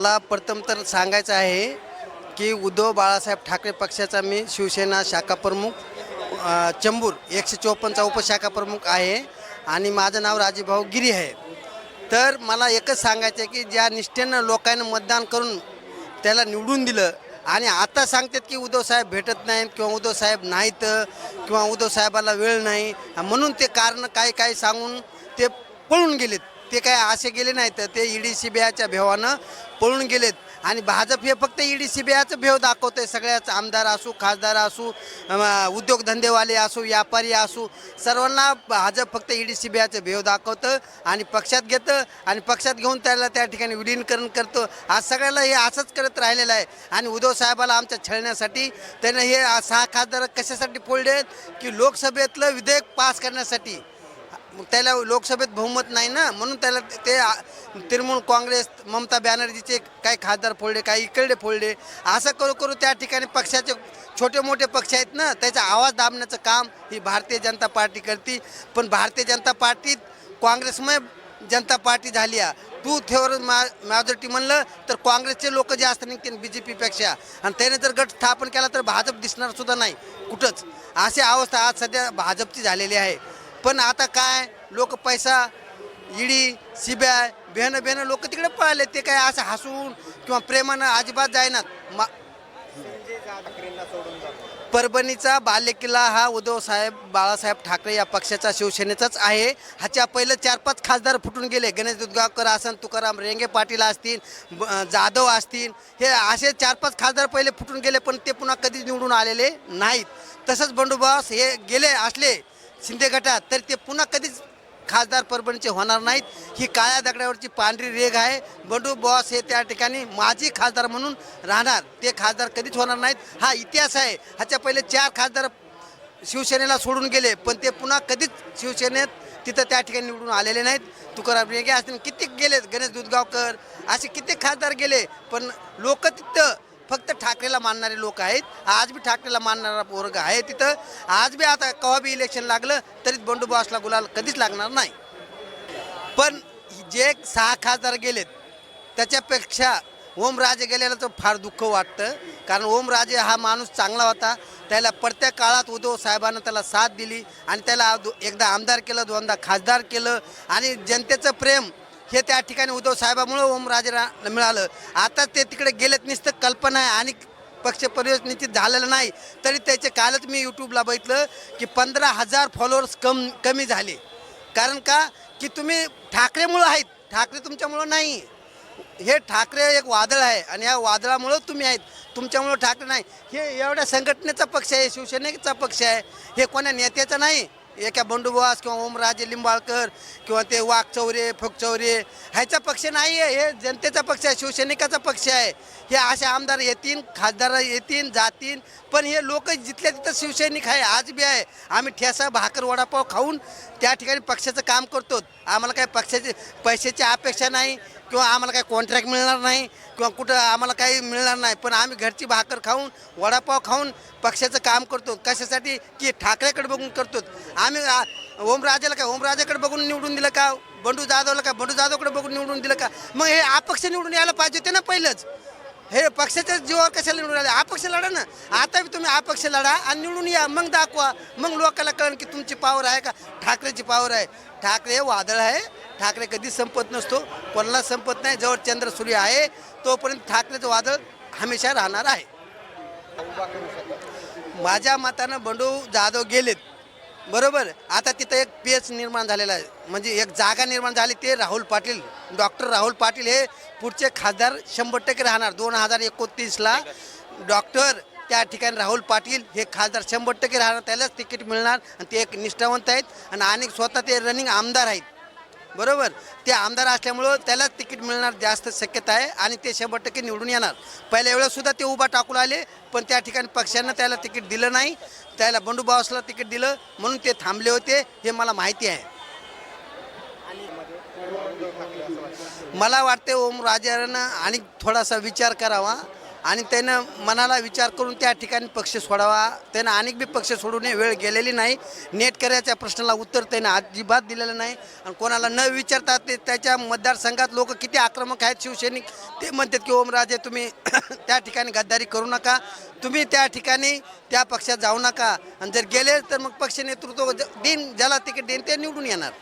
मला प्रथम तर सांगायचं आहे की उद्धव बाळासाहेब ठाकरे पक्षाचा मी शिवसेना शाखा प्रमुख चंबूर 154चा उपशाखा प्रमुख आहे आणि माझं नाव राजीभाऊ गिरी आहे. तर मला एकच सांगायचं आहे की ज्या निष्ठेनं लोकांनी मतदान करून त्याला निवडून दिलं आणि आता सांगतात की उद्धव साहेब भेटत नाहीत किंवा उद्धव साहेब नाहीत किंवा उद्धव साहेबाला वेळ नाही म्हणून ते कारण काय सांगून ते पळून गेलेत. ते काय असे गेले नाहीत, ते ईडी सीबीआयच्या भेवानं पळून गेलेत. आणि भाजप हे फक्त ईडी सीबीआयचं भेव दाखवतंय. सगळ्याच आमदार असू, खासदार असू, उद्योगधंदेवाले असू, व्यापारी असू, सर्वांना भाजप फक्त ईडी सीबीआयचं भेव दाखवतं आणि पक्षात घेतं आणि पक्षात घेऊन त्याला त्या ठिकाणी विलीनीकरण करतं. आज सगळ्याला हे असंच करत राहिलेलं आहे. आणि उद्धव साहेबाला आमच्या छळण्यासाठी त्यानं हे 6 खासदार कशासाठी फोडले की लोकसभेतलं विधेयक पास करण्यासाठी. त्याला लोकसभेत बहुमत नाही ना, म्हणून त्याला ते तृणमूल काँग्रेस ममता बॅनर्जीचे काही खासदार फोडले, काही इकडे फोडले. असं करू त्या ठिकाणी पक्षाचे छोटे मोठे पक्ष आहेत ना, त्याचा आवाज दाबण्याचं काम ही भारतीय जनता पार्टी करते. पण भारतीय जनता पार्टीत काँग्रेसमय जनता पार्टी झाली आहे. तू थेवर मॅजॉरिटी म्हणलं तर काँग्रेसचे लोक जास्त निघतील BJPपेक्षा. आणि त्याने जर गट स्थापन केला तर भाजप दिसणार सुद्धा नाही कुठंच. अशी अवस्था आज सध्या भाजपची झालेली आहे. पण आता काय लोक पैसा, ईडी सीबीआय बेहनं लोक तिकडे पळाले. ते काय असं हसून किंवा प्रेमानं अजिबात जायनात. परभणीचा बालेकिल्ला हा उद्धव साहेब बाळासाहेब ठाकरे या पक्षाचा शिवसेनेचाच आहे. ह्याच्या पहिलं 4-5 खासदार फुटून गेले. गणेश दुधगावकर असन, तुकाराम रेंगे पाटील असतील, जाधव असतील, हे असे 4-5 खासदार पहिले फुटून गेले. पण ते पुन्हा कधीच निवडून आलेले नाहीत. तसंच बंडूबास हे गेले असले शिंदे गटात तर ते पुन्हा कधीच खासदार परभणीचे होणार नाहीत. ही काळ्या दगडावरची पांढरी रेघ आहे. बंडू बॉस हे त्या ठिकाणी माजी खासदार म्हणून राहणार. ते खासदार कधीच होणार नाहीत. हा इतिहास आहे. ह्याच्या पहिले 4 खासदार शिवसेनेला सोडून गेले पण ते पुन्हा कधीच शिवसेनेत तिथं त्या ठिकाणी निवडून आलेले नाहीत. तुकाराम रेगे असतील, कित्येक गेलेत, गणेश दुधगावकर असे कित्येक खासदार गेले. पण लोक तिथं फक्त ठाकरेला मानणारे लोक आहेत. आज बी ठाकरेला मानणारा वर्ग आहे तिथं. आज बी आता केव्हा बी इलेक्शन लागलं तरी बंडूबासला गुलाल कधीच लागणार नाही. पण जे 6 खासदार गेलेत त्याच्यापेक्षा ओमराजे गेलेला तर फार दुःख वाटतं. कारण ओमराजे हा माणूस चांगला होता. त्याला प्रत्येक काळात उद्धव साहेबांना त्याला साथ दिली आणि त्याला एकदा आमदार केलं, 2दा खासदार केलं आणि जनतेचं प्रेम हे त्या ठिकाणी उद्धव साहेबामुळं ओमराजेला मिळालं. आता ते तिकडे गेलेत, नुसतं कल्पना आहे आणि पक्ष परिवर्तनित झालेलं नाही. तरी त्याचे कालच मी यूट्यूबला बघितलं की 15,000 फॉलोअर्स कमी झाले. कारण का की तुम्ही ठाकरेमुळं आहेत, ठाकरे तुमच्यामुळं नाही. हे ठाकरे एक वादळ आहे आणि या वादळामुळं तुम्ही आहेत, तुमच्यामुळं ठाकरे नाही. हे एवढ्या संघटनेचा पक्ष आहे, शिवसेनेचा पक्ष आहे. हे कोणा नेत्याचा नाही. एका बंडूबास किंवा ओमराजे लिंबाळकर किंवा ते वाघचौरे फोकचौरे ह्याचा पक्ष नाही आहे. हे जनतेचा पक्ष आहे, शिवसैनिकाचा पक्ष आहे. हे असे आमदार येतील, खासदार येतील, जातील, पण हे लोक जिथल्या तिथं शिवसैनिक आहे, आज बी आहे. आम्ही ठेसा भाकर वडापाव खाऊन त्या ठिकाणी पक्षाचं काम करतो. आम्हाला काही पैशाची अपेक्षा नाही किंवा आम्हाला काही कॉन्ट्रॅक्ट मिळणार नाही किंवा कुठं आम्हाला काही मिळणार नाही. पण आम्ही घरची भाकर खाऊन वडापाव खाऊन पक्षाचं काम करतो. कशासाठी की ठाकरेकडे बघून करतो. आम्ही ओमराजेकडे बघून निवडून दिलं का? बंडू जाधवकडे बघून निवडून दिलं का? मग हे अपक्ष निवडून यायला पाहिजे होते ना पहिलंच. हे पक्षाच्या जीवावर कशाला निवडून आले? अपक्ष लढा ना. आता बी तुम्ही अपक्ष लढा आणि निवडून या, मग दाखवा. मग लोकांना कळण की तुमची पावर आहे का ठाकरेची पावर आहे. ठाकरे हे वादळ आहे. ठाकरे कधीच संपत नसतो, कोणाला संपत नाही. जवळ चंद्र सूर्य आहे तोपर्यंत ठाकरेचं वादळ हमेशा राहणार आहे. माझ्या मतानं बंडू जाधव गेलेत बरोबर. आता तिथं एक पेच निर्माण झालेला आहे, म्हणजे एक जागा निर्माण झाली. ते राहुल पाटील, डॉक्टर राहुल पाटील हे पुढचे खासदार 100% राहणार. 2029ला डॉक्टर त्या ठिकाणी राहुल पाटील हे खासदार 100% राहणार. त्यालाच तिकीट मिळणार आणि ते एक निष्ठावंत आहेत आणि स्वतः ते रनिंग आमदार आहेत बरोबर. ते आमदार असल्यामुळं त्यालाच तिकीट मिळणार जास्त शक्यता आहे आणि ते 100% निवडून येणार. पहिल्या वेळेसुद्धा ते उभा टाकून आले पण त्या ठिकाणी पक्षानं त्याला तिकीट दिलं नाही. त्याला बंडूबासला तिकीट दिलं म्हणून ते थांबले होते, हे मला माहिती आहे. मला वाटते ओमराजेनं आणि थोडासा विचार करावा आणि त्यानं मनाला विचार करून त्या ठिकाणी पक्ष सोडावा. त्यानं अनेक बी पक्ष सोडून वेळ गेलेली नाही. नेटकऱ्याच्या प्रश्नाला उत्तर त्यानं अजिबात दिलेलं नाही. आणि कोणाला न विचारता ते त्याच्या मतदारसंघात लोक किती आक्रमक आहेत शिवसैनिक, ते म्हणतात की ओमराजे तुम्ही त्या ठिकाणी गद्दारी करू नका, तुम्ही त्या ठिकाणी त्या पक्षात जाऊ नका. आणि जर गेले तर मग पक्ष नेतृत्व देईन, ज्याला तिकीट देईन ते निवडून येणार.